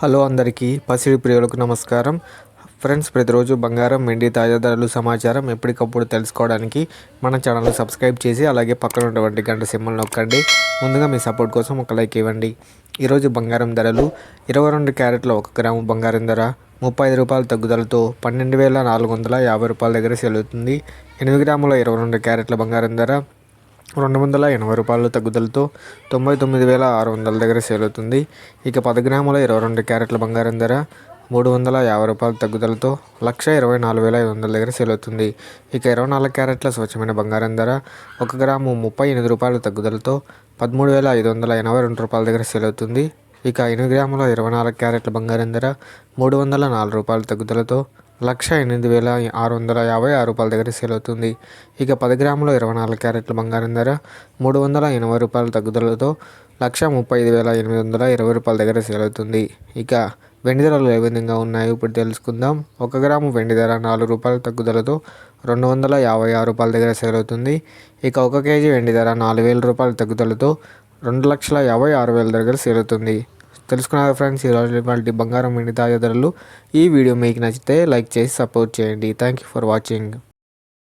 Hello అందరికీ పసిడి ప్రియులకు నమస్కారం ఫ్రెండ్స్. ప్రతిరోజు బంగారం వెండి తాజా ధరలు సమాచారం ఎప్పటికప్పుడు తెలుసుకోవడానికి మన ఛానల్ని సబ్స్క్రైబ్ చేసి అలాగే పక్కన ఉన్నటువంటి గంట సింబల్ నొక్కండి. ముందుగా మీ సపోర్ట్ కోసం ఒక లైక్ ఇవ్వండి. ఈరోజు బంగారం ధరలు 22 క్యారెట్ల 1 గ్రాము బంగారం ధర 35 రూపాయల తగ్గుదలతో 12,450 రూపాయల దగ్గర సెలవుతుంది. 8 గ్రాముల 22 క్యారెట్ల బంగారం ధర 280 రూపాయల తగ్గుదలతో 99,600 దగ్గర సేల్ అవుతుంది. ఇక 10 గ్రాముల 22 క్యారెట్ల బంగారం ధర 350 రూపాయల తగ్గుదలతో 1,24,500 దగ్గర సేల్ అవుతుంది. ఇక 24 క్యారెట్ల స్వచ్ఛమైన బంగారం ధర 1 గ్రాము 38 రూపాయల తగ్గుదలతో 13,582 రూపాయల దగ్గర సేల్ అవుతుంది. ఇక 8 గ్రాముల 24 క్యారెట్ల బంగారం ధర 304 రూపాయల తగ్గుదలతో 1,08,656 రూపాయల దగ్గర సేల్ అవుతుంది. ఇక 10 గ్రాముల 24 క్యారెట్ల బంగారం ధర 380 రూపాయల తగ్గుదలతో 1,35,820 రూపాయల దగ్గర సేల్ అవుతుంది. ఇక వెండి ధరలు ఏ విధంగా ఉన్నాయో ఇప్పుడు తెలుసుకుందాం. 1 గ్రాము వెండి ధర 4 రూపాయల తగ్గుదలతో 256 రూపాయల దగ్గర సేల్ అవుతుంది. ఇక 1 కేజీ వెండి ధర 4,000 రూపాయల తగ్గుదలతో 2,56,000 దగ్గర సేల్ అవుతుంది. తెలుసుకున్నారు ఫ్రెండ్స్ ఈరోజు వాళ్ళ బంగారం వెండి తాజా ధరలు. ఈ వీడియో మీకు నచ్చితే లైక్ చేసి సపోర్ట్ చేయండి. Thank you for watching.